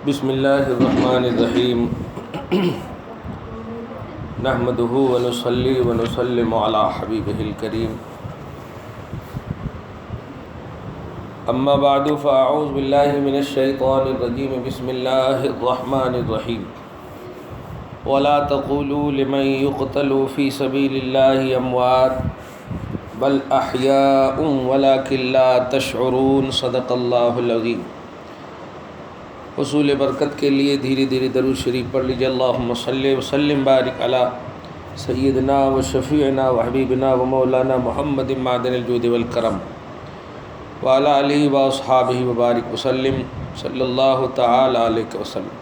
بسم اللہ الرحمن الرحیم نحمدہ ونصلی ونسلم علی حبیبہ الکریم اما بعد فاعوذ باللہ من الشیطان الرجیم بسم اللہ الرحمن الرحیم ولا تقولوا لمن يقتل في سبيل الله اموات بل احیاء ولکن لا تشعرون صدق اللہ العظیم۔ حصول برکت کے لیے دھیرے دھیرے درود شریف پڑھ لیجیے۔ اللہم صلی وسلم بارک علی سیدنا و شفیعنا و حبیبنا و مولانا محمد معدن الجود والکرم وعلی آلہ و اصحابہ وبارک وسلم صلی اللہ تعالی علیہ وسلم۔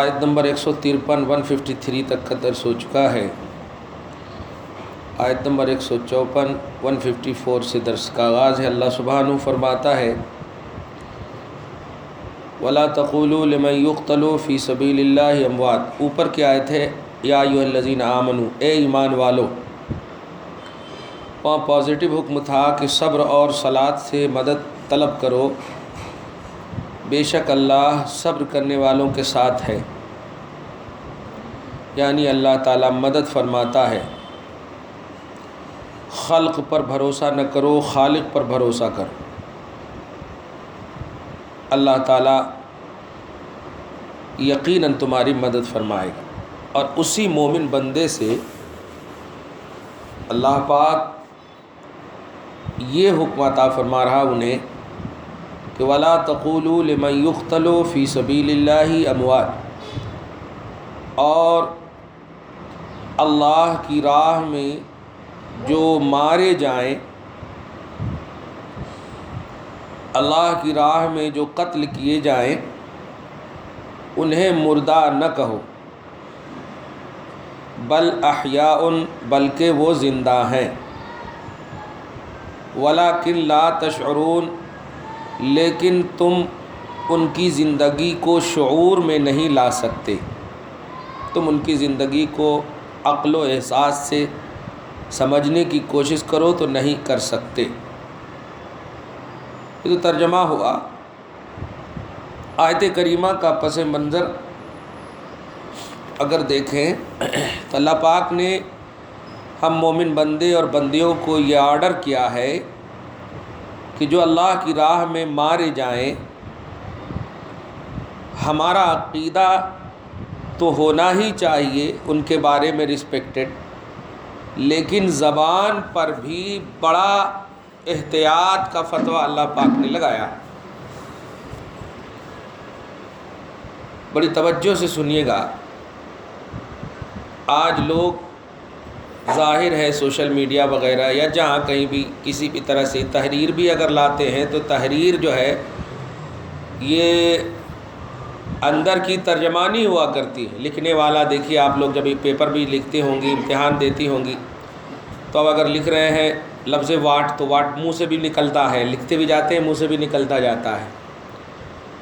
آیت نمبر 153 153 تک کا درس ہو چکا ہے۔ آیت نمبر 154 154 سے درس کا آغاز ہے۔ اللہ سبحانہ فرماتا ہے وَلَا تَقُولُوا لِمَن يُقْتَلُ فِي سَبِيلِ اللَّهِ اموات۔ اوپر کی آیت ہے یا ایھا الذین آمنوا، اے ایمان والو۔ وہاں پازیٹیو حکم تھا کہ صبر اور صلاۃ سے مدد طلب کرو، بے شک اللہ صبر کرنے والوں کے ساتھ ہے، یعنی اللہ تعالیٰ مدد فرماتا ہے۔ خلق پر بھروسہ نہ کرو، خالق پر بھروسہ کرو۔ اللہ تعالیٰ یقیناً تمہاری مدد فرمائے گا۔ اور اسی مومن بندے سے اللہ پاک یہ حکم عطا فرما رہا انہیں کہ وَلَا تَقُولُوا لِمَن يُقْتَلُ فِي سَبِيلِ اللَّهِ اموات، اور اللہ کی راہ میں جو مارے جائیں، اللہ کی راہ میں جو قتل کیے جائیں انہیں مردہ نہ کہو، بل احیاء، بلکہ وہ زندہ ہیں، ولکن لا تشعرون، لیکن تم ان کی زندگی کو شعور میں نہیں لا سکتے، تم ان کی زندگی کو عقل و احساس سے سمجھنے کی کوشش کرو تو نہیں کر سکتے۔ یہ تو ترجمہ ہوا۔ آیت کریمہ کا پس منظر اگر دیکھیں تو اللہ پاک نے ہم مومن بندے اور بندیوں کو یہ آرڈر کیا ہے کہ جو اللہ کی راہ میں مارے جائیں، ہمارا عقیدہ تو ہونا ہی چاہیے ان کے بارے میں رسپیکٹڈ، لیکن زبان پر بھی بڑا احتیاط کا فتویٰ اللہ پاک نے لگایا۔ بڑی توجہ سے سنیے گا۔ آج لوگ ظاہر ہے سوشل میڈیا وغیرہ یا جہاں کہیں بھی کسی بھی طرح سے تحریر بھی اگر لاتے ہیں تو تحریر جو ہے یہ اندر کی ترجمانی ہوا کرتی ہے۔ لکھنے والا دیکھیے آپ لوگ جب یہ پیپر بھی لکھتے ہوں گی، امتحان دیتی ہوں گی، تو اب اگر لکھ رہے ہیں لفظ واٹ تو واٹ منہ سے بھی نکلتا ہے، لکھتے بھی جاتے ہیں منہ سے بھی نکلتا جاتا ہے۔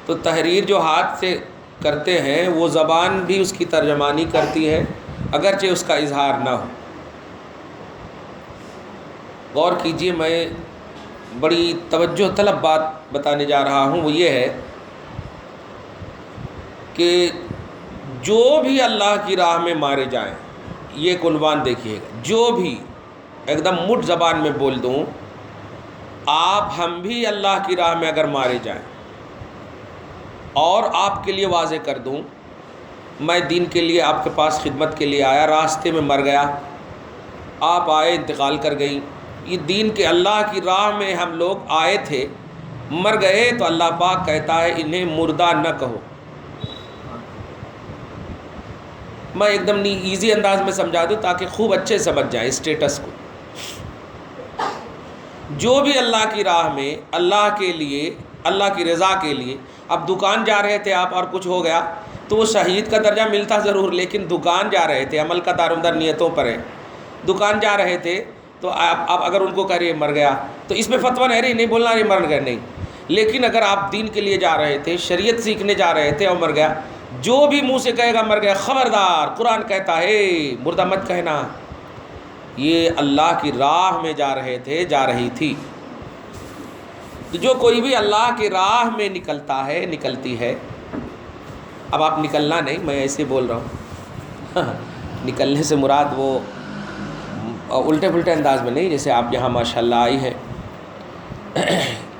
تو تحریر جو ہاتھ سے کرتے ہیں وہ زبان بھی اس کی ترجمانی کرتی ہے اگرچہ اس کا اظہار نہ ہو۔ غور کیجئے، میں بڑی توجہ طلب بات بتانے جا رہا ہوں، وہ یہ ہے کہ جو بھی اللہ کی راہ میں مارے جائیں، یہ ایک عنوان دیکھیے گا، جو بھی، ایک دم مٹھ زبان میں بول دوں، آپ ہم بھی اللہ کی راہ میں اگر مارے جائیں، اور آپ کے لیے واضح کر دوں، میں دین کے لیے آپ کے پاس خدمت کے لیے آیا، راستے میں مر گیا، آپ آئے انتقال کر گئی، یہ دین کے اللہ کی راہ میں ہم لوگ آئے تھے، مر گئے، تو اللہ پاک کہتا ہے انہیں مردہ نہ کہو۔ میں ایک دم ایزی انداز میں سمجھا دوں تاکہ خوب اچھے سمجھ جائیں اسٹیٹس کو۔ جو بھی اللہ کی راہ میں، اللہ کے لیے، اللہ کی رضا کے لیے، اب دکان جا رہے تھے آپ اور کچھ ہو گیا تو وہ شہید کا درجہ ملتا ضرور، لیکن دکان جا رہے تھے، عمل کا دارومدار نیتوں پر ہے، دکان جا رہے تھے تو آپ اگر ان کو کہہ رہے مر گیا تو اس میں فتویٰ نہیں بولنا یہ مر گیا نہیں، لیکن اگر آپ دین کے لیے جا رہے تھے، شریعت سیکھنے جا رہے تھے اور مر گیا، جو بھی منہ سے کہے گا مر گیا، خبردار، قرآن کہتا ہے مردہ مت کہنا۔ یہ اللہ کی راہ میں جا رہے تھے، جا رہی تھی، تو جو کوئی بھی اللہ کی راہ میں نکلتا ہے، نکلتی ہے، اب آپ نکلنا نہیں، میں ایسے بول رہا ہوں نکلنے سے مراد وہ الٹے پلٹے انداز میں نہیں، جیسے آپ یہاں ماشاءاللہ آئی ہے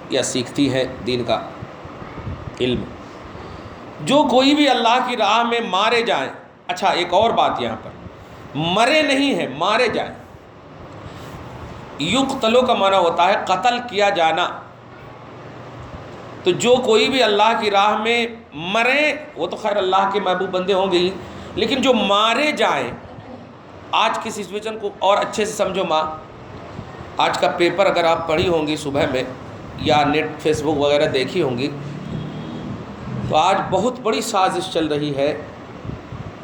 یا سیکھتی ہے دین کا علم، جو کوئی بھی اللہ کی راہ میں مارے جائیں. اچھا ایک اور بات یہاں پر، مرے نہیں ہیں، مارے جائیں. یقتلو کا معنی ہوتا ہے قتل کیا جانا. تو جو کوئی بھی اللہ کی راہ میں مرے، وہ تو خیر اللہ کے محبوب بندے ہوں گے ہی، لیکن جو مارے جائیں. آج کی سچویشن کو اور اچھے سے سمجھو ماں. آج کا پیپر اگر آپ پڑھی ہوں گی صبح میں یا نیٹ فیس بک وغیرہ دیکھی ہوں گی، تو آج بہت بڑی سازش چل رہی ہے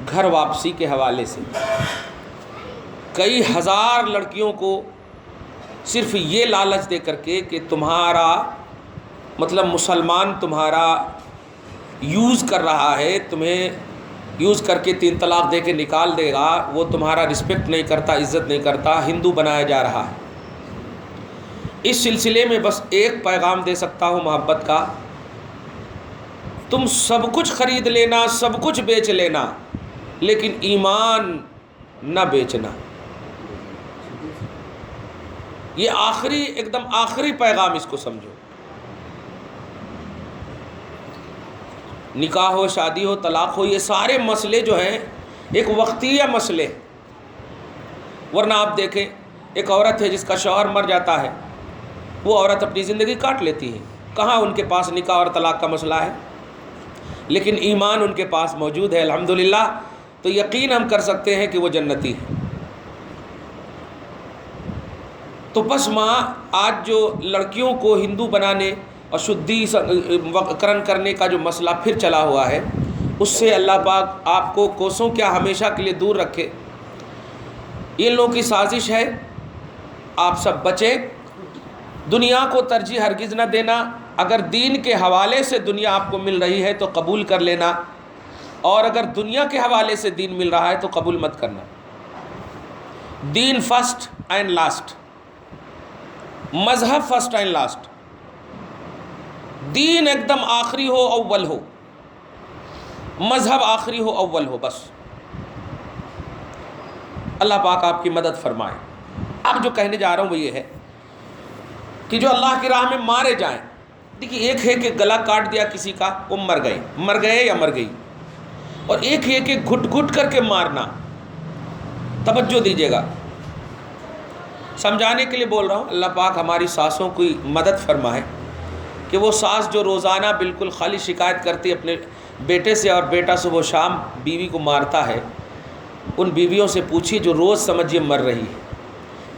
گھر واپسی کے حوالے سے. کئی ہزار لڑکیوں کو صرف یہ لالچ دے کر کے کہ تمہارا مطلب مسلمان تمہارا یوز کر رہا ہے، تمہیں یوز کر کے 3 طلاق دے کے نکال دے گا، وہ تمہارا رسپیکٹ نہیں کرتا، عزت نہیں کرتا، ہندو بنایا جا رہا ہے. اس سلسلے میں بس ایک پیغام دے سکتا ہوں محبت کا، تم سب کچھ خرید لینا، سب کچھ بیچ لینا، لیکن ایمان نہ بیچنا. یہ آخری ایک دم آخری پیغام، اس کو سمجھو. نکاح ہو، شادی ہو، طلاق ہو، یہ سارے مسئلے جو ہیں ایک وقتیہ مسئلے. ورنہ آپ دیکھیں ایک عورت ہے جس کا شوہر مر جاتا ہے، وہ عورت اپنی زندگی کاٹ لیتی ہے. کہاں ان کے پاس نکاح اور طلاق کا مسئلہ ہے، لیکن ایمان ان کے پاس موجود ہے الحمدللہ. تو یقین ہم کر سکتے ہیں کہ وہ جنتی ہے. تو بس ماں آج جو لڑکیوں کو ہندو بنانے اور شدھی کرن کرنے کا جو مسئلہ پھر چلا ہوا ہے، اس سے اللہ پاک آپ کو کوسوں کیا ہمیشہ کے لیے دور رکھے. یہ لوگوں کی سازش ہے. آپ سب بچیں. دنیا کو ترجیح ہرگز نہ دینا. اگر دین کے حوالے سے دنیا آپ کو مل رہی ہے تو قبول کر لینا، اور اگر دنیا کے حوالے سے دین مل رہا ہے تو قبول مت کرنا. دین فرسٹ اینڈ لاسٹ، مذہب فرسٹ اینڈ لاسٹ. دین ایک دم آخری ہو اول ہو، مذہب آخری ہو اول ہو، بس. اللہ پاک آپ کی مدد فرمائے. اب جو کہنے جا رہا ہوں وہ یہ ہے کہ جو اللہ کی راہ میں مارے جائیں. دیکھیے ایک ہے کہ گلا کاٹ دیا کسی کا، وہ مر گئے یا مر گئی، اور ایک ہے کہ گھٹ گھٹ کر کے مارنا. توجہ دیجیے گا، سمجھانے کے لیے بول رہا ہوں. اللہ پاک ہماری ساسوں کی مدد فرمائے کہ وہ ساس جو روزانہ بالکل خالی شکایت کرتی ہے اپنے بیٹے سے، اور بیٹا صبح و شام بیوی کو مارتا ہے، ان بیویوں سے پوچھیے جو روز سمجھیے مر رہی ہے.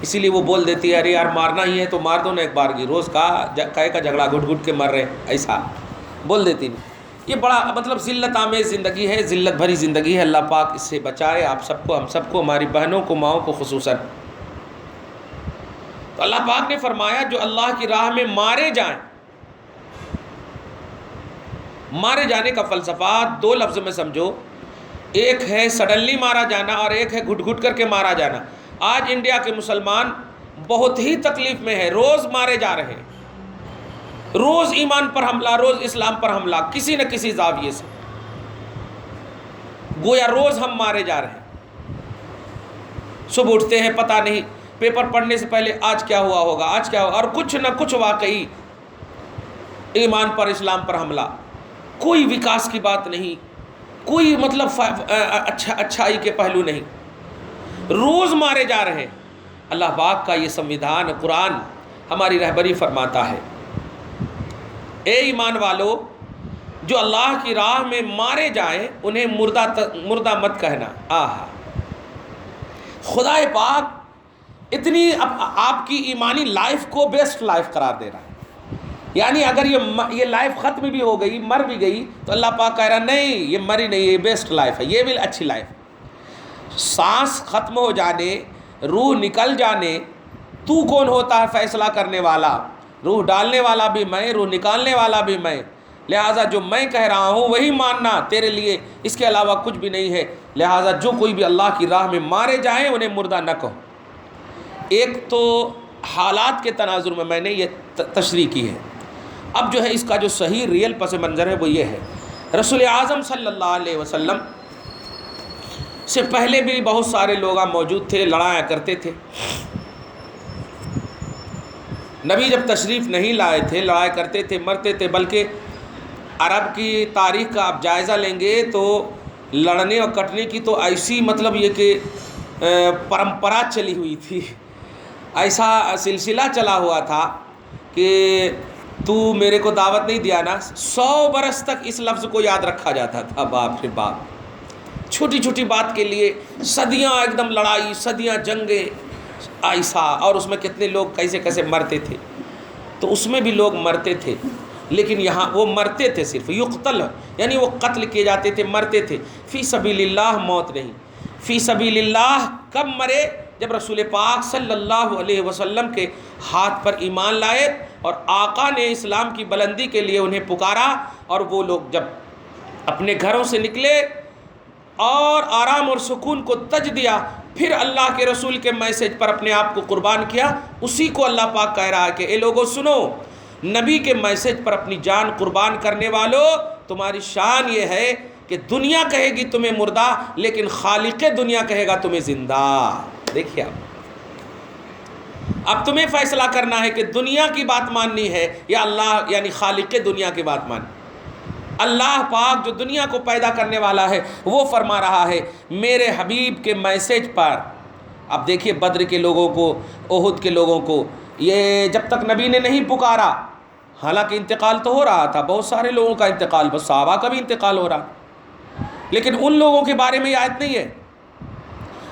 اسی لیے وہ بول دیتی ہے ارے یار مارنا ہی ہے تو مار دو نا ایک بار کی، روز کہے کا جھگڑا گھٹ گھٹ کے مر رہے ہیں، ایسا بول دیتی نہیں. یہ بڑا مطلب ذلت آمیز زندگی ہے، ذلت بھری زندگی ہے. اللہ پاک اس سے بچائے آپ سب کو، ہم سب کو، ہماری بہنوں کو، ماؤں کو خصوصاً. تو اللہ پاک نے فرمایا جو اللہ کی راہ میں مارے جائیں. مارے جانے کا فلسفہ 2 لفظ میں سمجھو. ایک ہے سڈنلی مارا جانا اور ایک ہے گھٹ گھٹ کر کے مارا جانا. آج انڈیا کے مسلمان بہت ہی تکلیف میں ہے، روز مارے جا رہے ہیں، روز ایمان پر حملہ، روز اسلام پر حملہ، کسی نہ کسی زاویے سے. گویا روز ہم مارے جا رہے ہیں. صبح اٹھتے ہیں پتہ نہیں، پیپر پڑھنے سے پہلے آج کیا ہوا ہوگا، آج کیا ہوگا، اور کچھ نہ کچھ واقعی ایمان پر، اسلام پر حملہ. کوئی وکاس کی بات نہیں، کوئی مطلب اچھائی کے پہلو نہیں، روز مارے جا رہے ہیں. اللہ پاک کا یہ سنویدھان قرآن ہماری رہبری فرماتا ہے اے ایمان والو جو اللہ کی راہ میں مارے جائیں انہیں مردہ مت کہنا. خدا پاک اتنی آپ کی ایمانی لائف کو بیسٹ لائف قرار دے رہا ہے. یعنی اگر یہ لائف ختم بھی ہو گئی، مر بھی گئی، تو اللہ پاک کہہ رہا نہیں یہ مری نہیں، یہ بیسٹ لائف ہے، یہ بھی اچھی لائف. سانس ختم ہو جانے، روح نکل جانے، تو کون ہوتا ہے فیصلہ کرنے والا؟ روح ڈالنے والا بھی میں، روح نکالنے والا بھی میں. لہٰذا جو میں کہہ رہا ہوں وہی ماننا تیرے لیے، اس کے علاوہ کچھ بھی نہیں ہے. لہٰذا جو کوئی بھی اللہ کی راہ میں مارے جائیں انہیں مردہ نہ کہو. ایک تو حالات کے تناظر میں نے یہ تشریح کی ہے. اب جو ہے اس کا جو صحیح ریئل پس منظر ہے وہ یہ ہے، رسول اعظم صلی اللہ علیہ وسلم سے پہلے بھی بہت سارے لوگ موجود تھے، لڑایا کرتے تھے۔ نبی جب تشریف نہیں لائے تھے لڑایا کرتے تھے، مرتے تھے، بلکہ عرب کی تاریخ کا آپ جائزہ لیں گے تو لڑنے اور کٹنے کی تو ایسی مطلب یہ کہ پرمپرا چلی ہوئی تھی، ایسا سلسلہ چلا ہوا تھا کہ تو میرے کو دعوت نہیں دیا نا، 100 برس تک اس لفظ کو یاد رکھا جاتا تھا۔ باپ رے باپ، چھوٹی چھوٹی بات کے لیے صدیاں ایک دم لڑائی، صدیاں جنگیں ایسا، اور اس میں کتنے لوگ کیسے کیسے مرتے تھے۔ تو اس میں بھی لوگ مرتے تھے، لیکن یہاں وہ مرتے تھے صرف یقتل، یعنی وہ قتل کیے جاتے تھے، مرتے تھے، فی سبیل اللہ موت نہیں۔ فی سبیل اللہ کب مرے؟ جب رسول پاک صلی اللہ علیہ وسلم کے ہاتھ پر ایمان لائے اور آقا نے اسلام کی بلندی کے لیے انہیں پکارا، اور وہ لوگ جب اپنے گھروں سے نکلے اور آرام اور سکون کو تج دیا، پھر اللہ کے رسول کے میسج پر اپنے آپ کو قربان کیا، اسی کو اللہ پاک کہہ رہا ہے کہ اے لوگو سنو، نبی کے میسج پر اپنی جان قربان کرنے والوں، تمہاری شان یہ ہے کہ دنیا کہے گی تمہیں مردہ، لیکن خالق دنیا کہے گا تمہیں زندہ۔ دیکھیے اب تمہیں فیصلہ کرنا ہے کہ دنیا کی بات ماننی ہے یا اللہ یعنی خالق دنیا کی بات ماننی۔ اللہ پاک جو دنیا کو پیدا کرنے والا ہے وہ فرما رہا ہے میرے حبیب کے میسج پر۔ اب دیکھیے بدر کے لوگوں کو، احد کے لوگوں کو، یہ جب تک نبی نے نہیں پکارا، حالانکہ انتقال تو ہو رہا تھا، بہت سارے لوگوں کا انتقال، بس صحابہ کا بھی انتقال ہو رہا، لیکن ان لوگوں کے بارے میں یہ آیت نہیں ہے۔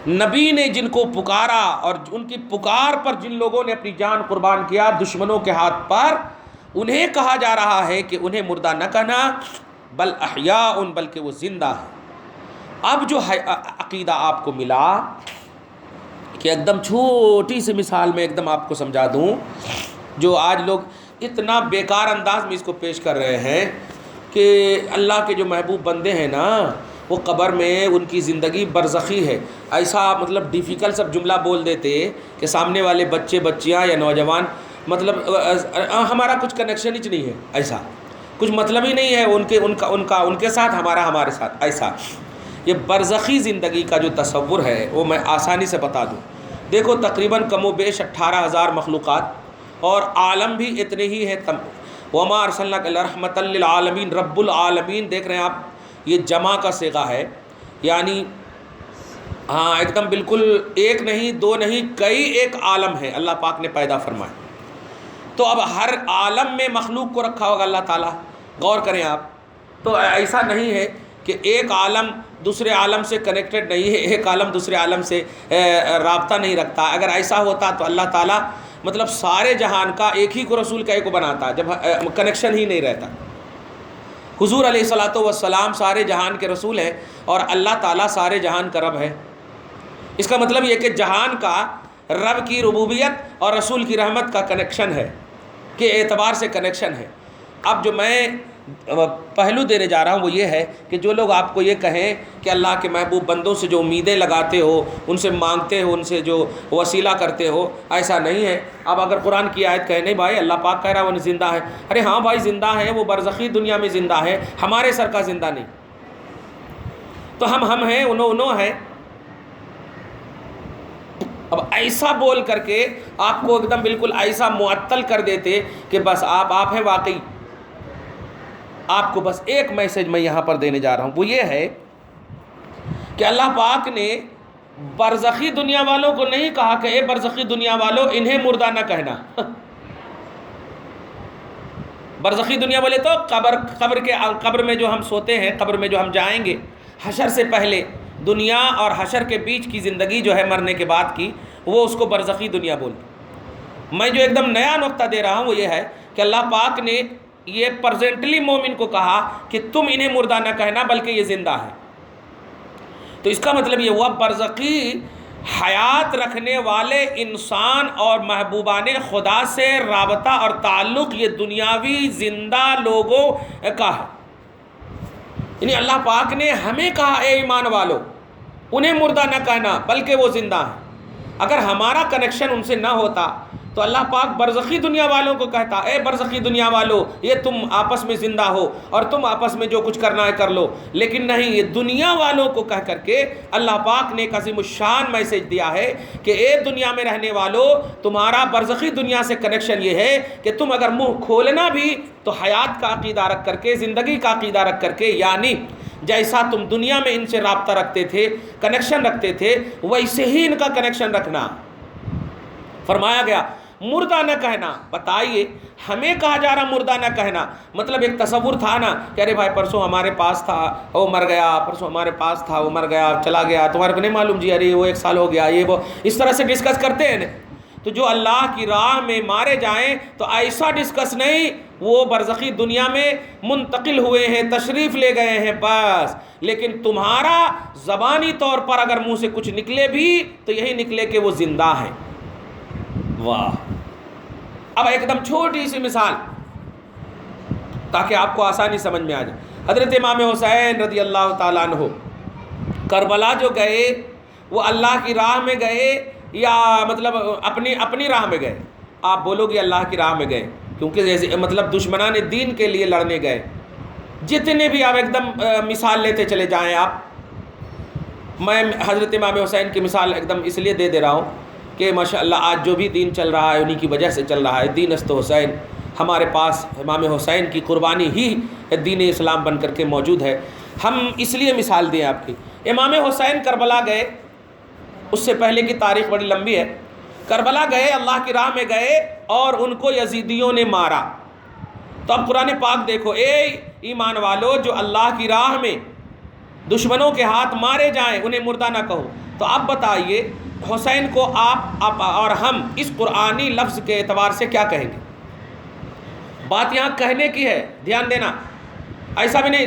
نبی نے جن کو پکارا اور ان کی پکار پر جن لوگوں نے اپنی جان قربان کیا دشمنوں کے ہاتھ پر، انہیں کہا جا رہا ہے کہ انہیں مردہ نہ کہنا، بل احیاء، بلکہ وہ زندہ ہے۔ اب جو عقیدہ آپ کو ملا کہ ایک دم چھوٹی سی مثال میں ایک دم آپ کو سمجھا دوں، جو آج لوگ اتنا بیکار انداز میں اس کو پیش کر رہے ہیں کہ اللہ کے جو محبوب بندے ہیں نا، وہ قبر میں ان کی زندگی برزخی ہے، ایسا مطلب ڈیفیکلٹ سب جملہ بول دیتے کہ سامنے والے بچے بچیاں یا نوجوان مطلب ہمارا کچھ کنیکشن ہی نہیں ہے، ایسا کچھ مطلب ہی نہیں ہے ان کے ساتھ، ہمارے ساتھ، ایسا۔ یہ برزخی زندگی کا جو تصور ہے وہ میں آسانی سے بتا دوں۔ دیکھو تقریباً کم و بیش 18,000 مخلوقات، اور عالم بھی اتنے ہی ہیں۔ وما ارسلناک الا رحمۃ للعالمین، رب العالمین دیکھ رہے ہیں آپ، یہ جمع کا صیغہ ہے، یعنی ہاں ایک دم بالکل ایک نہیں دو نہیں، کئی ایک عالم ہے اللہ پاک نے پیدا فرمائے۔ تو اب ہر عالم میں مخلوق کو رکھا ہوگا اللہ تعالیٰ، غور کریں آپ۔ تو ایسا نہیں ہے کہ ایک عالم دوسرے عالم سے کنیکٹڈ نہیں ہے، ایک عالم دوسرے عالم سے رابطہ نہیں رکھتا۔ اگر ایسا ہوتا تو اللہ تعالیٰ مطلب سارے جہان کا ایک ہی کو رسول کا ایک کو بناتا، جب کنیکشن ہی نہیں رہتا۔ حضور علیہ الصلاۃ والسلام سارے جہان کے رسول ہیں، اور اللہ تعالیٰ سارے جہان کا رب ہے۔ اس کا مطلب یہ کہ جہان کا رب کی ربوبیت اور رسول کی رحمت کا کنیکشن ہے، کے اعتبار سے کنیکشن ہے۔ اب جو میں پہلو دینے جا رہا ہوں وہ یہ ہے کہ جو لوگ آپ کو یہ کہیں کہ اللہ کے محبوب بندوں سے جو امیدیں لگاتے ہو، ان سے مانگتے ہو، ان سے جو وسیلہ کرتے ہو، ایسا نہیں ہے۔ اب اگر قرآن کی آیت کہے نہیں بھائی اللہ پاک کہہ رہا ہے وہ زندہ ہے، ارے ہاں بھائی زندہ ہے، وہ برزخی دنیا میں زندہ ہے، ہمارے سر کا زندہ نہیں۔ تو ہم ہیں، انہوں ہیں۔ اب ایسا بول کر کے آپ کو ایک دم بالکل ایسا معطل کر دیتے کہ بس آپ ہیں واقعی۔ آپ کو بس ایک میسج میں یہاں پر دینے جا رہا ہوں، وہ یہ ہے کہ اللہ پاک نے برزخی دنیا والوں کو نہیں کہا کہ اے برزخی دنیا والوں انہیں مردہ نہ کہنا۔ برزخی دنیا والے تو قبر میں جو ہم سوتے ہیں، قبر میں جو ہم جائیں گے، حشر سے پہلے دنیا اور حشر کے بیچ کی زندگی جو ہے مرنے کے بعد کی، وہ اس کو برزخی دنیا بولتے۔ میں جو ایک دم نیا نقطہ دے رہا ہوں وہ یہ ہے کہ اللہ پاک نے یہ پرزینٹلی مومن کو کہا کہ تم انہیں مردہ نہ کہنا بلکہ یہ زندہ ہے۔ تو اس کا مطلب یہ ہوا برزخی حیات رکھنے والے انسان اور محبوبان خدا سے رابطہ اور تعلق یہ دنیاوی زندہ لوگوں کا ہے۔ یعنی اللہ پاک نے ہمیں کہا اے ایمان والو انہیں مردہ نہ کہنا بلکہ وہ زندہ ہیں۔ اگر ہمارا کنیکشن ان سے نہ ہوتا تو اللہ پاک برزخی دنیا والوں کو کہتا اے برزخی دنیا والو یہ تم آپس میں زندہ ہو اور تم آپس میں جو کچھ کرنا ہے کر لو، لیکن نہیں، یہ دنیا والوں کو کہہ کر کے اللہ پاک نے ایک عظیم الشان میسج دیا ہے کہ اے دنیا میں رہنے والو، تمہارا برزخی دنیا سے کنیکشن یہ ہے کہ تم اگر منہ کھولنا بھی تو حیات کا عقیدہ رکھ کر کے، زندگی کا عقیدہ رکھ کر کے، یعنی جیسا تم دنیا میں ان سے رابطہ رکھتے تھے، کنیکشن رکھتے تھے، ویسے ہی ان کا کنیکشن رکھنا۔ فرمایا گیا مردہ نہ کہنا۔ بتائیے ہمیں کہا جا رہا مردہ نہ کہنا، مطلب ایک تصور تھا نا کہ ارے بھائی پرسوں ہمارے پاس تھا وہ مر گیا، پرسوں ہمارے پاس تھا وہ مر گیا، چلا گیا، تمہارے کو نہیں معلوم جی، ارے وہ 1 سال ہو گیا، یہ وہ، اس طرح سے ڈسکس کرتے ہیں نا۔ تو جو اللہ کی راہ میں مارے جائیں تو ایسا ڈسکس نہیں، وہ برزخی دنیا میں منتقل ہوئے ہیں، تشریف لے گئے ہیں بس، لیکن تمہارا زبانی طور پر اگر منہ سے کچھ نکلے بھی تو یہی نکلے کہ وہ زندہ ہیں۔ واہ! اب ایک دم چھوٹی سی مثال تاکہ آپ کو آسانی سمجھ میں آ جائے۔ حضرت امام حسین رضی اللہ تعالیٰ عنہ کربلا جو گئے وہ اللہ کی راہ میں گئے یا مطلب اپنی راہ میں گئے؟ آپ بولو گے اللہ کی راہ میں گئے، کیونکہ جیسے مطلب دشمنان دین کے لیے لڑنے گئے۔ جتنے بھی آپ ایک دم مثال لیتے چلے جائیں آپ، میں حضرت امام حسین کی مثال ایک دم اس لیے دے رہا ہوں کہ ماشاءاللہ آج جو بھی دین چل رہا ہے انہی کی وجہ سے چل رہا ہے۔ دین است حسین، ہمارے پاس امام حسین کی قربانی ہی دین اسلام بن کر کے موجود ہے۔ ہم اس لیے مثال دیں آپ کی۔ امام حسین کربلا گئے، اس سے پہلے کی تاریخ بڑی لمبی ہے۔ کربلا گئے، اللہ کی راہ میں گئے اور ان کو یزیدیوں نے مارا۔ تو اب قرآن پاک دیکھو، اے ایمان والو جو اللہ کی راہ میں دشمنوں کے ہاتھ مارے جائیں انہیں مردہ نہ کہو۔ تو اب بتائیے حسین کو آپ اور ہم اس قرآنی لفظ کے اعتبار سے کیا کہیں گے؟ بات یہاں کہنے کی ہے، دھیان دینا۔ ایسا بھی نہیں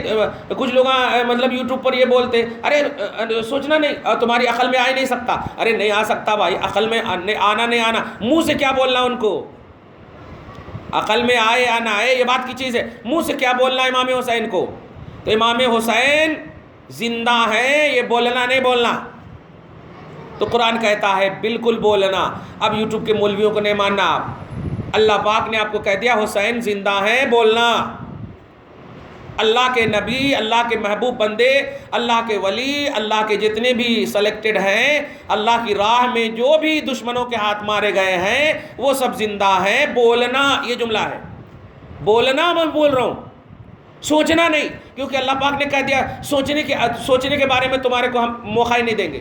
کچھ لوگ مطلب یوٹیوب پر یہ بولتے ارے سوچنا نہیں، تمہاری عقل میں آ ہی نہیں سکتا۔ ارے نہیں آ سکتا بھائی، عقل میں آنا نہیں آنا، منہ سے کیا بولنا ان کو؟ عقل میں آئے یا نہ آئے یہ بات کی چیز ہے، منہ سے کیا بولنا امام حسین کو؟ تو امام حسین زندہ ہیں، یہ بولنا نہیں بولنا۔ تو قرآن کہتا ہے بالکل بولنا۔ اب یوٹیوب کے مولویوں کو نہیں ماننا آپ، اللہ پاک نے آپ کو کہہ دیا حسین زندہ ہیں، بولنا۔ اللہ کے نبی، اللہ کے محبوب بندے، اللہ کے ولی، اللہ کے جتنے بھی سلیکٹڈ ہیں، اللہ کی راہ میں جو بھی دشمنوں کے ہاتھ مارے گئے ہیں وہ سب زندہ ہیں، بولنا۔ یہ جملہ ہے، بولنا میں بول رہا ہوں، سوچنا نہیں، کیونکہ اللہ پاک نے کہہ دیا سوچنے کے بارے میں تمہارے کو ہم موقع ہی نہیں دیں گے،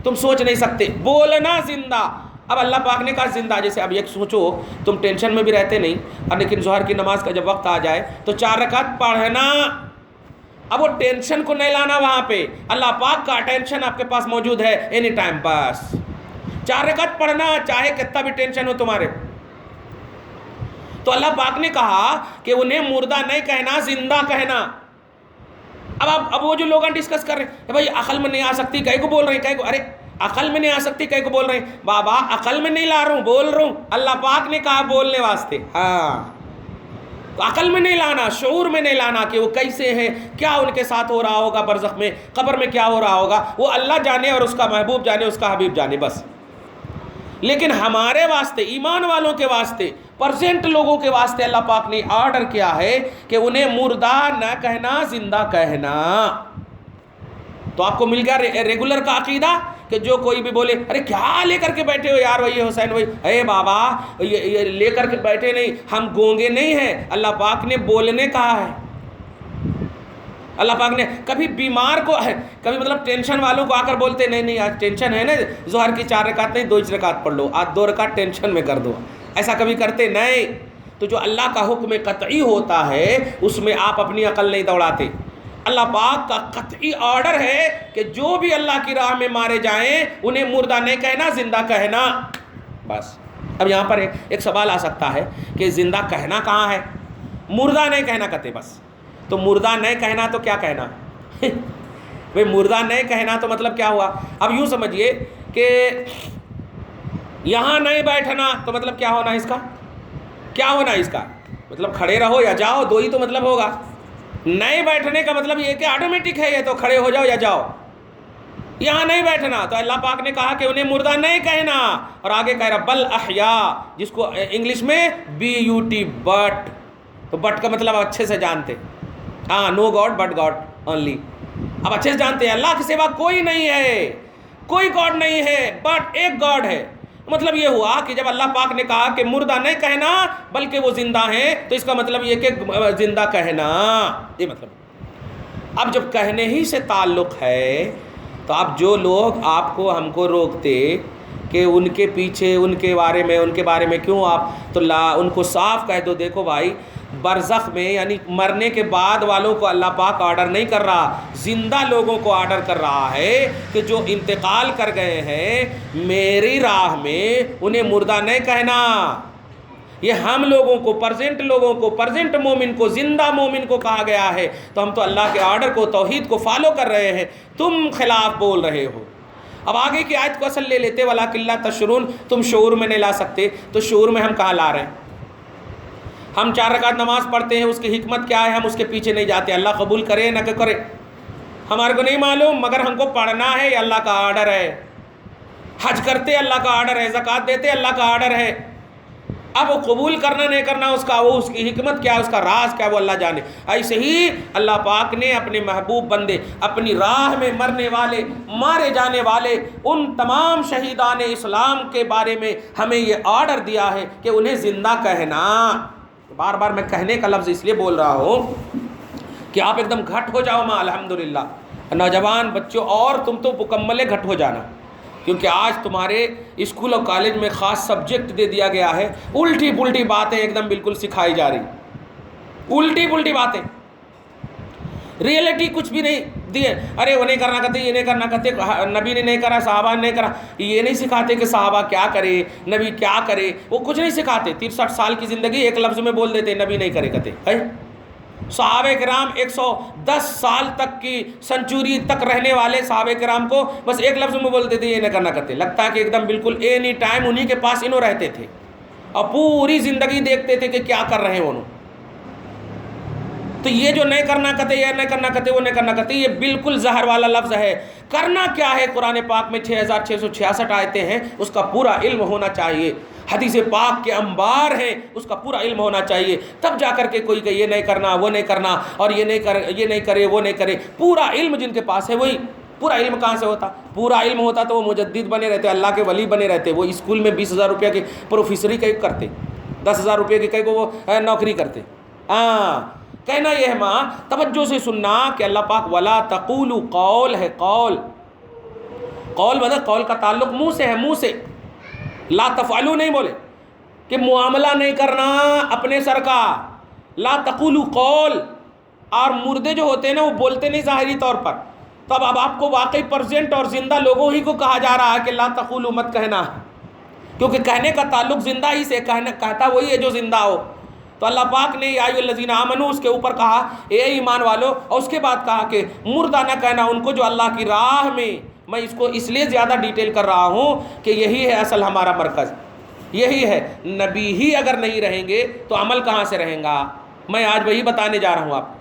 تم سوچ نہیں سکتے، بولنا زندہ۔ اب اللہ پاک نے کہا زندہ، جیسے اب ایک سوچو تم ٹینشن میں بھی رہتے نہیں، اور لیکن ظہر کی نماز کا جب وقت آ جائے تو 4 رکعت پڑھنا۔ اب وہ ٹینشن کو نہیں لانا وہاں پہ، اللہ پاک کا اٹینشن آپ کے پاس موجود ہے اینی ٹائم، بس 4 رکعت پڑھنا، چاہے کتنا بھی ٹینشن ہو تمہارے۔ تو اللہ پاک نے کہا کہ انہیں مردہ نہیں کہنا، زندہ کہنا۔ اب وہ جو لوگ ڈسکس کر رہے ہیں بھائی عقل میں نہیں آ سکتی، کہیں کو بول رہے ہیں، کہیں کو ارے عقل میں نہیں آ سکتی، کہیں کو بول رہے ہیں، بابا عقل میں نہیں لا رہا ہوں، بول رہا ہوں، اللہ پاک نے کہا بولنے واسطے۔ ہاں تو عقل میں نہیں لانا، شعور میں نہیں لانا کہ وہ کیسے ہیں، کیا ان کے ساتھ ہو رہا ہوگا برزخ میں، قبر میں کیا ہو رہا ہوگا، وہ اللہ جانے اور اس کا محبوب جانے، اس کا حبیب جانے، بس۔ لیکن ہمارے واسطے، ایمان والوں کے واسطے، پرسنٹ لوگوں کے واسطے اللہ پاک نے آرڈر کیا ہے کہ انہیں مردہ نہ کہنا، زندہ کہنا۔ تو آپ کو مل گیا ریگولر کا عقیدہ کہ جو کوئی بھی بولے ارے کیا لے کر کے بیٹھے ہو یار، وہی حسین وہی، اے بابا یہ لے کر کے بیٹھے نہیں، ہم گونگے نہیں ہیں، اللہ پاک نے بولنے کہا ہے۔ اللہ پاک نے کبھی بیمار کو، کبھی مطلب ٹینشن والوں کو آ کر بولتے نہیں آج ٹینشن ہے نا، ظہر کی 4 رکعت نہیں 2 رکعت پڑھ لو، آج 2 رکعت ٹینشن میں کر دو، ایسا کبھی کرتے نہیں۔ تو جو اللہ کا حکم قطعی ہوتا ہے اس میں آپ اپنی عقل نہیں دوڑاتے۔ اللہ پاک کا قطعی آرڈر ہے کہ جو بھی اللہ کی راہ میں مارے جائیں انہیں مردہ نہیں کہنا، زندہ کہنا، بس۔ اب یہاں پر ایک سوال آ سکتا ہے کہ زندہ کہنا کہاں ہے، مردہ نہیں کہنا کہتے بس۔ تو مردہ نہیں کہنا تو کیا کہنا؟ بھئی مردہ نہیں کہنا تو مطلب کیا ہوا؟ اب یوں سمجھیے کہ یہاں نہیں بیٹھنا تو مطلب کیا ہونا اس کا؟ کیا ہونا اس کا؟ مطلب کھڑے رہو یا جاؤ، 2 ہی تو مطلب ہوگا۔ نہیں بیٹھنے کا مطلب یہ کہ آٹومیٹک ہے، یہ تو کھڑے ہو جاؤ یا جاؤ۔ یہاں نہیں بیٹھنا. تو اللہ پاک نے کہا کہ انہیں مردہ نہیں کہنا, اور آگے کہہ رہا بل احیاء, جس کو انگلش میں BUT بٹ, تو بٹ کا مطلب اچھے سے جانتے, ہاں نو گاڈ بٹ گاڈ اونلی, اب اچھے سے جانتے ہیں اللہ کے سوا کوئی نہیں ہے, کوئی گاڈ نہیں ہے, بٹ ایک گاڈ ہے. مطلب یہ ہوا کہ جب اللہ پاک نے کہا کہ مردہ نہیں کہنا بلکہ وہ زندہ ہیں, تو اس کا مطلب یہ کہ زندہ کہنا, یہ مطلب. اب جب کہنے ہی سے تعلق ہے تو اب جو لوگ آپ کو ہم کو روکتے کہ ان کے پیچھے ان کے بارے میں کیوں آپ, تو ان کو صاف کہہ دو دیکھو بھائی, برزخ میں یعنی مرنے کے بعد والوں کو اللہ پاک آرڈر نہیں کر رہا, زندہ لوگوں کو آرڈر کر رہا ہے کہ جو انتقال کر گئے ہیں میری راہ میں انہیں مردہ نہیں کہنا. یہ ہم لوگوں کو, پرزنٹ لوگوں کو, پرزنٹ مومن کو, زندہ مومن کو کہا گیا ہے, تو ہم تو اللہ کے آرڈر کو, توحید کو فالو کر رہے ہیں, تم خلاف بول رہے ہو. اب آگے کی آیت کو اصل لے لیتے, وَلَٰكِن لَا تَشْعُرُونَ, تم شعور میں نہیں لا سکتے, تو شعور میں ہم کہاں لا رہے ہیں؟ ہم 4 رکعت نماز پڑھتے ہیں, اس کی حکمت کیا ہے ہم اس کے پیچھے نہیں جاتے, اللہ قبول کرے نہ کرے ہمارے کو نہیں معلوم, مگر ہم کو پڑھنا ہے, یہ اللہ کا آرڈر ہے. حج کرتے اللہ کا آرڈر ہے, زکوٰۃ دیتے اللہ کا آرڈر ہے. اب وہ قبول کرنا نہیں کرنا اس کا, وہ اس کی حکمت کیا, اس کا راز کیا, وہ اللہ جانے. ایسے ہی اللہ پاک نے اپنے محبوب بندے, اپنی راہ میں مرنے والے, مارے جانے والے ان تمام شہیدان اسلام کے بارے میں ہمیں یہ آرڈر دیا ہے کہ انہیں زندہ کہنا. بار بار میں کہنے کا لفظ اس لیے بول رہا ہوں کہ آپ ایک دم گھٹ ہو جاؤ ماں الحمدللہ, نوجوان بچوں, اور تم تو مکمل گھٹ ہو جانا, کیونکہ آج تمہارے اسکول اور کالج میں خاص سبجیکٹ دے دیا گیا ہے, الٹی پلٹی باتیں ایک دم بالکل سکھائی جا رہی, الٹی پلٹی باتیں, ریئلٹی کچھ بھی نہیں دیے. ارے وہ نہیں کرنا کہتے, یہ نہیں کرنا کہتے, نبی نے نہیں کرا, صحابہ نے نہیں کرا, یہ نہیں سکھاتے کہ صحابہ کیا کرے, نبی کیا کرے, وہ کچھ نہیں سکھاتے. 63 سال کی زندگی ایک لفظ میں بول دیتے, نبی نہیں کرے کہتے. صحابہ کرام 110 سال تک کی سنچوری تک رہنے والے صحابہ کرام کو بس ایک لفظ میں بولتے تھے, یہ نہیں کرنا کرتے. لگتا ہے کہ ایک دم بالکل اینی ٹائم انہی کے پاس انہوں رہتے تھے اور پوری زندگی دیکھتے تھے کہ کیا کر رہے ہیں انہوں. تو یہ جو نہیں کرنا کہتے, یہ نہیں کرنا کہتے, وہ نہیں کرنا کہتے, یہ بالکل زہر والا لفظ ہے. کرنا کیا ہے, قرآن پاک میں 6666 آیتیں ہیں, اس کا پورا علم ہونا چاہیے. حدیث پاک کے انبار ہیں, اس کا پورا علم ہونا چاہیے, تب جا کر کے کوئی کہ یہ نہیں کرنا, وہ نہیں کرنا, اور یہ نہیں کرے, وہ نہیں کرے. پورا علم جن کے پاس ہے وہی. پورا علم کہاں سے ہوتا؟ پورا علم ہوتا تو وہ مجدد بنے رہتے, اللہ کے ولی بنے رہتے. وہ اسکول میں 20,000 روپیہ کی پروفیسری کئی کرتے, 10,000 روپیہ کی کئی کو وہ نوکری کرتے. کہنا یہ ہے ماں, توجہ سے سننا کہ اللہ پاک ولا تقولوا, قول ہے, قول مطلب قول کا تعلق منہ سے ہے, منہ سے. لا تفعلوا نہیں بولے کہ معاملہ نہیں کرنا اپنے سر کا, لا تقولوا قول. اور مردے جو ہوتے ہیں نا وہ بولتے نہیں ظاہری طور پر, تب اب آپ کو واقعی پرزینٹ اور زندہ لوگوں ہی کو کہا جا رہا ہے کہ لا تقولوا مت کہنا, کیونکہ کہنے کا تعلق زندہ ہی سے, کہتا وہی ہے جو زندہ ہو. تو اللہ پاک نے یا ایھا الذین آمنوا اس کے اوپر کہا اے ایمان والو, اور اس کے بعد کہا کہ مردہ نہ کہنا ان کو جو اللہ کی راہ میں. میں اس کو اس لیے زیادہ ڈیٹیل کر رہا ہوں کہ یہی ہے اصل ہمارا مرکز, یہی ہے. نبی ہی اگر نہیں رہیں گے تو عمل کہاں سے رہیں گا؟ میں آج وہی بتانے جا رہا ہوں آپ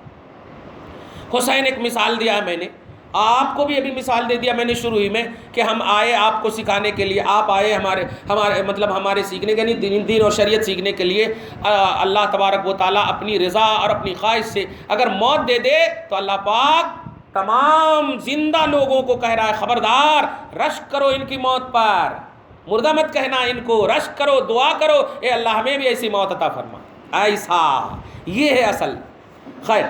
کو. حسین ایک مثال دیا ہے میں نے, آپ کو بھی ابھی مثال دے دیا میں نے شروع ہی میں کہ ہم آئے آپ کو سکھانے کے لیے, آپ آئے ہمارے مطلب ہمارے سیکھنے کے لیے, دین اور شریعت سیکھنے کے لیے. اللہ تبارک و تعالیٰ اپنی رضا اور اپنی خواہش سے اگر موت دے دے تو اللہ پاک تمام زندہ لوگوں کو کہہ رہا ہے خبردار, رشک کرو ان کی موت پر, مردہ مت کہنا ان کو, رشک کرو, دعا کرو, اے اللہ ہمیں بھی ایسی موت عطا فرما. ایسا یہ ہے اصل. خیر,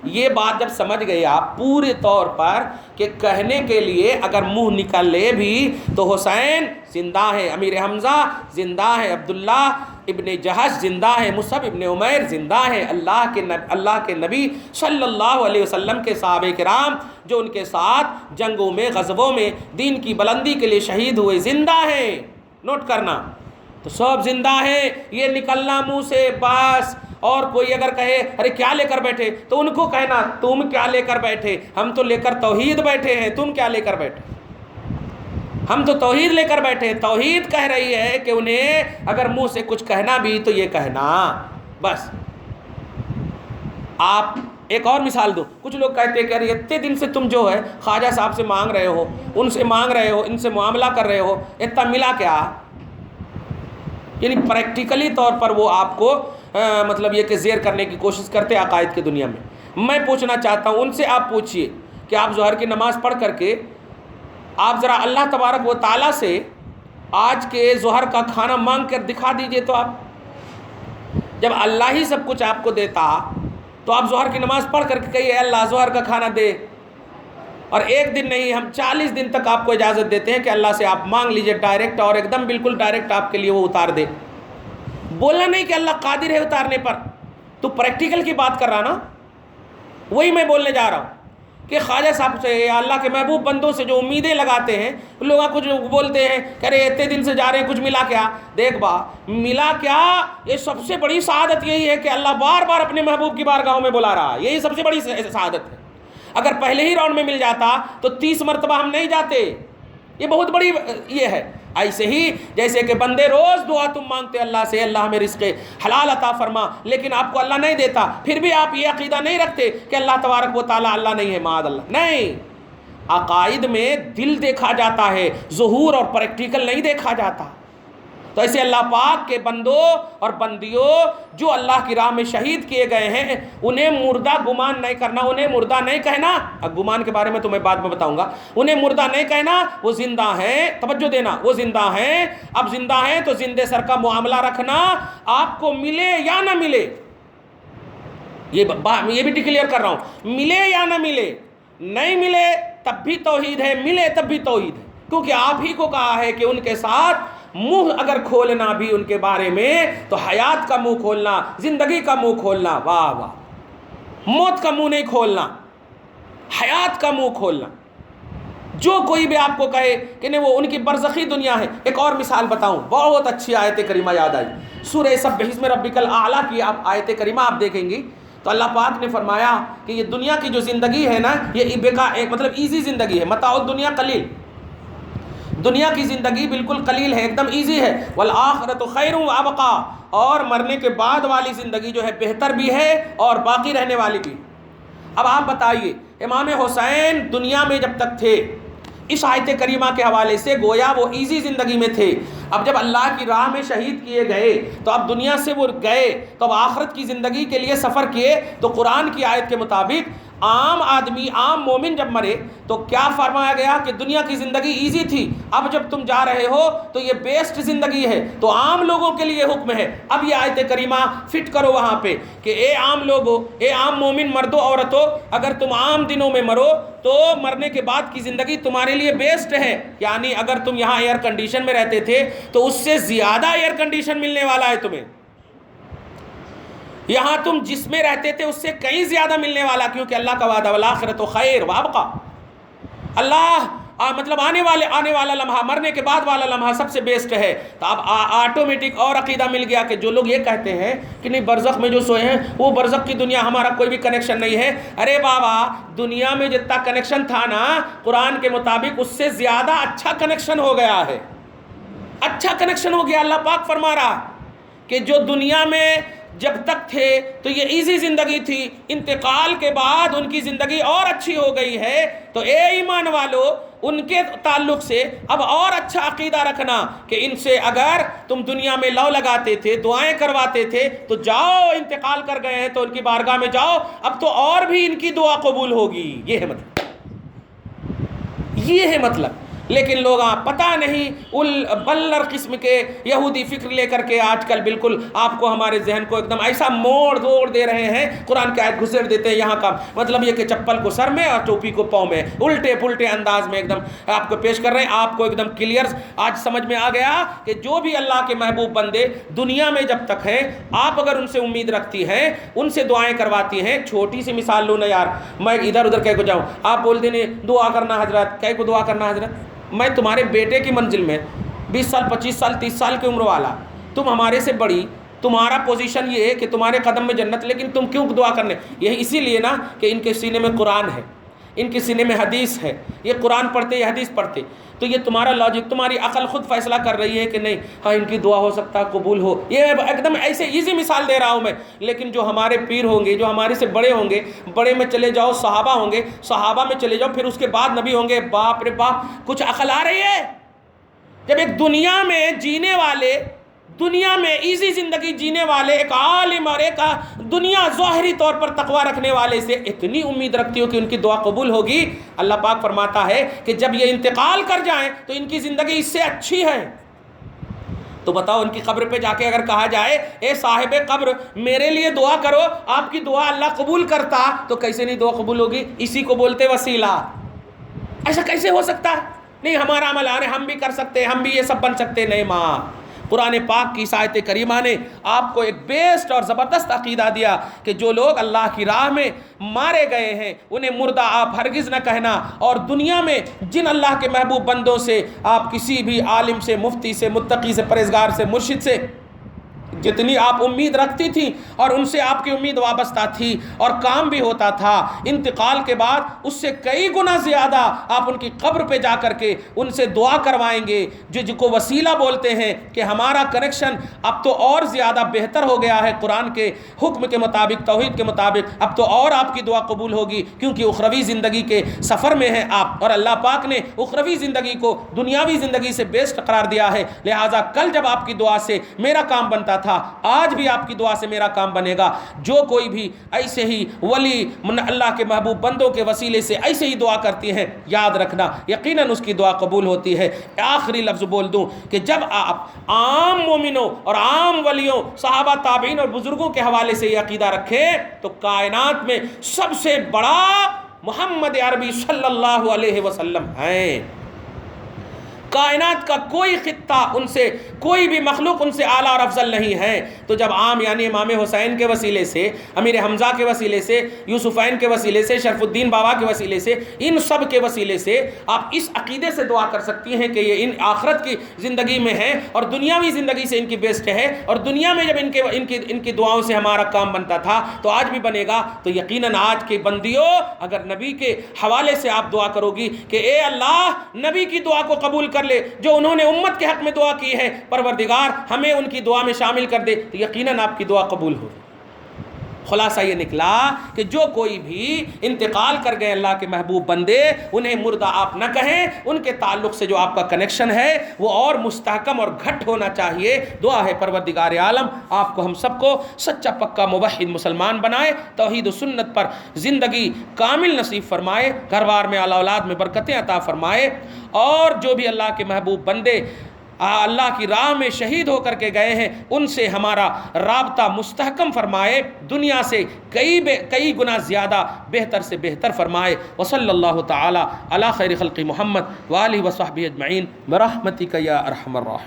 یہ بات جب سمجھ گئے آپ پورے طور پر کہ کہنے کے لیے اگر منہ نکلے بھی تو حسین زندہ ہے, امیر حمزہ زندہ ہے, عبداللہ ابن جہش زندہ ہے, مصعب ابن عمیر زندہ ہے, اللہ کے نبی صلی اللہ علیہ وسلم کے صحابہ کرام جو ان کے ساتھ جنگوں میں, غزووں میں دین کی بلندی کے لیے شہید ہوئے زندہ ہیں. نوٹ کرنا, تو سب زندہ ہیں. یہ نکلنا منہ سے بس. اور کوئی اگر کہے ارے کیا لے کر بیٹھے, تو ان کو کہنا تم کیا لے کر بیٹھے, ہم تو لے کر توحید بیٹھے ہیں, تم کیا لے کر بیٹھے, ہم تو توحید لے کر بیٹھے. توحید کہہ رہی ہے کہ انہیں اگر منہ سے کچھ کہنا بھی تو یہ کہنا بس. آپ ایک اور مثال دوں، کچھ لوگ کہتے ہیں کہ ارے اتنے دن سے تم جو ہے خواجہ صاحب سے مانگ رہے ہو، ان سے مانگ رہے ہو، ان سے معاملہ کر رہے ہو، اتنا ملا کیا؟ یعنی پریکٹیکلی طور پر وہ آپ کو مطلب یہ کہ زیر کرنے کی کوشش کرتے عقائد کی دنیا میں۔ میں پوچھنا چاہتا ہوں ان سے، آپ پوچھئے کہ آپ ظہر کی نماز پڑھ کر کے آپ ذرا اللہ تبارک و تعالیٰ سے آج کے ظہر کا کھانا مانگ کر دکھا دیجئے تو آپ، جب اللہ ہی سب کچھ آپ کو دیتا تو آپ ظہر کی نماز پڑھ کر کے کہیے اے اللہ ظہر کا کھانا دے، اور ایک دن نہیں ہم 40 دن تک آپ کو اجازت دیتے ہیں کہ اللہ سے آپ مانگ لیجئے ڈائریکٹ، اور ایک دم بالکل ڈائریکٹ آپ کے لیے وہ اتار دے۔ بولنا نہیں کہ اللہ قادر ہے اتارنے پر، تو پریکٹیکل کی بات کر رہا نا، وہی میں بولنے جا رہا ہوں کہ خواجہ صاحب سے یا اللہ کے محبوب بندوں سے جو امیدیں لگاتے ہیں، لوگ کچھ بولتے ہیں کہ ارے اتنے دن سے جا رہے ہیں کچھ ملا کیا؟ دیکھ با ملا کیا، یہ سب سے بڑی سعادت یہی ہے کہ اللہ بار بار اپنے محبوب کی بارگاہوں میں بلا رہا ہے، یہی سب سے بڑی سعادت ہے۔ اگر پہلے ہی راؤنڈ میں مل جاتا تو 30 مرتبہ ہم نہیں جاتے، یہ بہت بڑی یہ ہے۔ ایسے ہی جیسے کہ بندے روز دعا تم مانگتے اللہ سے اللہ ہمیں رزق حلال عطا فرما، لیکن آپ کو اللہ نہیں دیتا، پھر بھی آپ یہ عقیدہ نہیں رکھتے کہ اللہ تبارک و تعالیٰ اللہ نہیں ہے، معاذ اللہ۔ نہیں، عقائد میں دل دیکھا جاتا ہے، ظہور اور پریکٹیکل نہیں دیکھا جاتا۔ تو ایسے اللہ پاک کے بندوں اور بندیوں جو اللہ کی راہ میں شہید کیے گئے ہیں، انہیں مردہ گمان نہیں کرنا، انہیں مردہ نہیں کہنا۔ اب گمان کے بارے میں تمہیں بعد میں بتاؤں گا۔ انہیں مردہ نہیں کہنا، وہ زندہ ہیں، توجہ دینا، وہ زندہ ہیں۔ اب زندہ ہیں تو زندے سر کا معاملہ رکھنا، آپ کو ملے یا نہ ملے، یہ بھی ڈکلیئر کر رہا ہوں، ملے یا نہ ملے، نہیں ملے تب بھی توحید ہے، ملے تب بھی توحید ہے، کیونکہ آپ ہی کو کہا ہے کہ ان کے ساتھ منہ اگر کھولنا بھی ان کے بارے میں تو حیات کا منہ کھولنا، زندگی کا منہ کھولنا، واہ واہ، موت کا منہ نہیں کھولنا، حیات کا منہ کھولنا۔ جو کوئی بھی آپ کو کہے کہ نہیں وہ ان کی برزخی دنیا ہے۔ ایک اور مثال بتاؤں، بہت اچھی آیت کریمہ یاد آئی، سورہ سبح اسم ربک الاعلیٰ کی آپ آیت کریمہ آپ دیکھیں گی تو اللہ پاک نے فرمایا کہ یہ دنیا کی جو زندگی ہے نا، یہ مطلب ایزی زندگی ہے، متاع الدنیا قلیل، دنیا کی زندگی بالکل قلیل ہے، ایک دم ایزی ہے، والآخرۃ خیر وابقیٰ، اور مرنے کے بعد والی زندگی جو ہے بہتر بھی ہے اور باقی رہنے والی بھی۔ اب آپ بتائیے، امام حسین دنیا میں جب تک تھے، اس آیت کریمہ کے حوالے سے گویا وہ ایزی زندگی میں تھے، اب جب اللہ کی راہ میں شہید کیے گئے تو اب دنیا سے وہ گئے تو اب آخرت کی زندگی کے لیے سفر کیے، تو قرآن کی آیت کے مطابق عام آدمی، عام مومن جب مرے تو کیا فرمایا گیا کہ دنیا کی زندگی ایزی تھی، اب جب تم جا رہے ہو تو یہ بیسٹ زندگی ہے، تو عام لوگوں کے لیے حکم ہے۔ اب یہ آیت کریمہ فٹ کرو وہاں پہ کہ اے عام لوگو، اے عام مومن مردوں عورتوں، اگر تم عام دنوں میں مرو تو مرنے کے بعد کی زندگی تمہارے لیے بیسٹ ہے، یعنی اگر تم یہاں ایئر کنڈیشن میں رہتے تھے تو اس سے زیادہ ایئر کنڈیشن ملنے والا ہے تمہیں، یہاں تم جس میں رہتے تھے اس سے کہیں زیادہ ملنے والا، کیونکہ اللہ کا وعدہ والآخرۃ خیر وابقیٰ، اللہ مطلب آنے والا لمحہ، مرنے کے بعد والا لمحہ سب سے بیسٹ ہے۔ تو اب آٹومیٹک اور عقیدہ مل گیا کہ جو لوگ یہ کہتے ہیں کہ نہیں برزخ میں جو سوئے ہیں وہ برزخ کی دنیا ہمارا کوئی بھی کنیکشن نہیں ہے، ارے بابا دنیا میں جتنا کنیکشن تھا نا قرآن کے مطابق اس سے زیادہ اچھا کنیکشن ہو گیا ہے، اچھا کنیکشن ہو گیا۔ اللہ پاک فرما رہا کہ جو دنیا میں جب تک تھے تو یہ ایزی زندگی تھی، انتقال کے بعد ان کی زندگی اور اچھی ہو گئی ہے، تو اے ایمان والو ان کے تعلق سے اب اور اچھا عقیدہ رکھنا کہ ان سے اگر تم دنیا میں لو لگاتے تھے، دعائیں کرواتے تھے، تو جاؤ انتقال کر گئے ہیں تو ان کی بارگاہ میں جاؤ، اب تو اور بھی ان کی دعا قبول ہوگی۔ یہ ہے مطلب، یہ ہے مطلب۔ لیکن لوگ پتہ نہیں بلر قسم کے یہودی فکر لے کر کے آج کل بالکل آپ کو ہمارے ذہن کو ایک دم ایسا موڑ دوڑ دے رہے ہیں، قرآن کی آیت گھسیٹ دیتے ہیں یہاں کا مطلب یہ کہ چپل کو سر میں اور ٹوپی کو پاؤں میں، الٹے پلٹے انداز میں ایک دم آپ کو پیش کر رہے ہیں۔ آپ کو ایک دم کلیئر آج سمجھ میں آ گیا کہ جو بھی اللہ کے محبوب بندے دنیا میں جب تک ہیں، آپ اگر ان سے امید رکھتی ہیں، ان سے دعائیں کرواتی ہیں۔ چھوٹی سی مثال لو نا یار، میں ادھر ادھر کہہ کو جاؤں، آپ بولتے نہیں دعا کرنا حضرت، کہہ کو دعا کرنا حضرت، میں تمہارے بیٹے کی منزل میں 20 سال 25 سال 30 سال کی عمر والا، تم ہمارے سے بڑی، تمہارا پوزیشن یہ ہے کہ تمہارے قدم میں جنت، لیکن تم کیوں دعا کرنے؟ یہ اسی لیے نا کہ ان کے سینے میں قرآن ہے، ان کے سینے میں حدیث ہے، یہ قرآن پڑھتے یہ حدیث پڑھتے، تو یہ تمہارا لاجک، تمہاری عقل خود فیصلہ کر رہی ہے کہ نہیں ہاں ان کی دعا ہو سکتا ہے قبول ہو. یہ ایک دم ایسے ایزی مثال دے رہا ہوں میں، لیکن جو ہمارے پیر ہوں گے، جو ہمارے سے بڑے ہوں گے، بڑے میں چلے جاؤ صحابہ ہوں گے، صحابہ میں چلے جاؤ، پھر اس کے بعد نبی ہوں گے، باپ رے باپ، کچھ عقل آ رہی ہے؟ جب ایک دنیا میں جینے والے، دنیا میں ایزی زندگی جینے والے ایک عالم اور ایک دنیا ظاہری طور پر تقوی رکھنے والے سے اتنی امید رکھتی ہو کہ ان کی دعا قبول ہوگی، اللہ پاک فرماتا ہے کہ جب یہ انتقال کر جائیں تو ان کی زندگی اس سے اچھی ہے. تو بتاؤ ان کی قبر پہ جا کے اگر کہا جائے اے صاحب قبر میرے لیے دعا کرو، آپ کی دعا اللہ قبول کرتا، تو کیسے نہیں دعا قبول ہوگی؟ اسی کو بولتے وسیلہ. ایسا کیسے ہو سکتا ہے؟ نہیں ہمارا عمل آ رہے ہم بھی کر سکتے، ہم بھی یہ سب بن سکتے. نہیں ماں، قرآن پاک کی آیت کریمہ نے آپ کو ایک بیسٹ اور زبردست عقیدہ دیا کہ جو لوگ اللہ کی راہ میں مارے گئے ہیں انہیں مردہ آپ ہرگز نہ کہنا. اور دنیا میں جن اللہ کے محبوب بندوں سے آپ کسی بھی عالم سے، مفتی سے، متقی سے، پرہیزگار سے، مرشد سے جتنی آپ امید رکھتی تھی اور ان سے آپ کی امید وابستہ تھی اور کام بھی ہوتا تھا، انتقال کے بعد اس سے کئی گنا زیادہ آپ ان کی قبر پہ جا کر کے ان سے دعا کروائیں گے، جن کو وسیلہ بولتے ہیں کہ ہمارا کنیکشن اب تو اور زیادہ بہتر ہو گیا ہے قرآن کے حکم کے مطابق، توحید کے مطابق، اب تو اور آپ کی دعا قبول ہوگی کیونکہ اخروی زندگی کے سفر میں ہیں آپ، اور اللہ پاک نے اخروی زندگی کو دنیاوی زندگی سے بیسٹ قرار دیا ہے. لہٰذا کل جب آپ کی دعا سے میرا کام بنتا تھا، آج بھی آپ کی دعا سے میرا کام بنے گا. جو کوئی بھی ایسے ہی ولی اللہ کے محبوب بندوں کے وسیلے سے ایسے ہی دعا کرتی ہیں، یاد رکھنا یقیناً اس کی دعا قبول ہوتی ہے. آخری لفظ بول دوں کہ جب آپ عام مومنوں اور عام ولیوں، صحابہ، تابعین اور بزرگوں کے حوالے سے یہ عقیدہ رکھیں تو کائنات میں سب سے بڑا محمد عربی صلی اللہ علیہ وسلم ہیں. کائنات کا کوئی خطہ ان سے، کوئی بھی مخلوق ان سے اعلیٰ اور افضل نہیں ہے. تو جب عام یعنی امام حسین کے وسیلے سے، امیر حمزہ کے وسیلے سے، یوسفین کے وسیلے سے، شرف الدین بابا کے وسیلے سے، ان سب کے وسیلے سے آپ اس عقیدے سے دعا کر سکتی ہیں کہ یہ ان آخرت کی زندگی میں ہیں اور دنیاوی زندگی سے ان کی بیسٹ ہے، اور دنیا میں جب ان کی دعاؤں سے ہمارا کام بنتا تھا تو آج بھی بنے گا. تو یقیناً آج کے بندیوں اگر نبی کے حوالے سے آپ دعا کرو گی کہ اے اللہ نبی کی دعا کو قبول کر لے جو انہوں نے امت کے حق میں دعا کی ہے، پروردگار ہمیں ان کی دعا میں شامل کر دے، تو یقیناً آپ کی دعا قبول ہوگی. خلاصہ یہ نکلا کہ جو کوئی بھی انتقال کر گئے اللہ کے محبوب بندے، انہیں مردہ آپ نہ کہیں، ان کے تعلق سے جو آپ کا کنیکشن ہے وہ اور مستحکم اور گھٹ ہونا چاہیے. دعا ہے پروردگار عالم آپ کو، ہم سب کو سچا پکا موحد مسلمان بنائے، توحید و سنت پر زندگی کامل نصیب فرمائے، گھر بار میں اولاد میں برکتیں عطا فرمائے، اور جو بھی اللہ کے محبوب بندے اللہ کی راہ میں شہید ہو کر کے گئے ہیں ان سے ہمارا رابطہ مستحکم فرمائے، دنیا سے کئی گنا زیادہ بہتر سے بہتر فرمائے. وصلی اللہ تعالی علی خیر خلق محمد وآلہ وصحبہ اجمعین برحمتک یا ارحم الراحمین.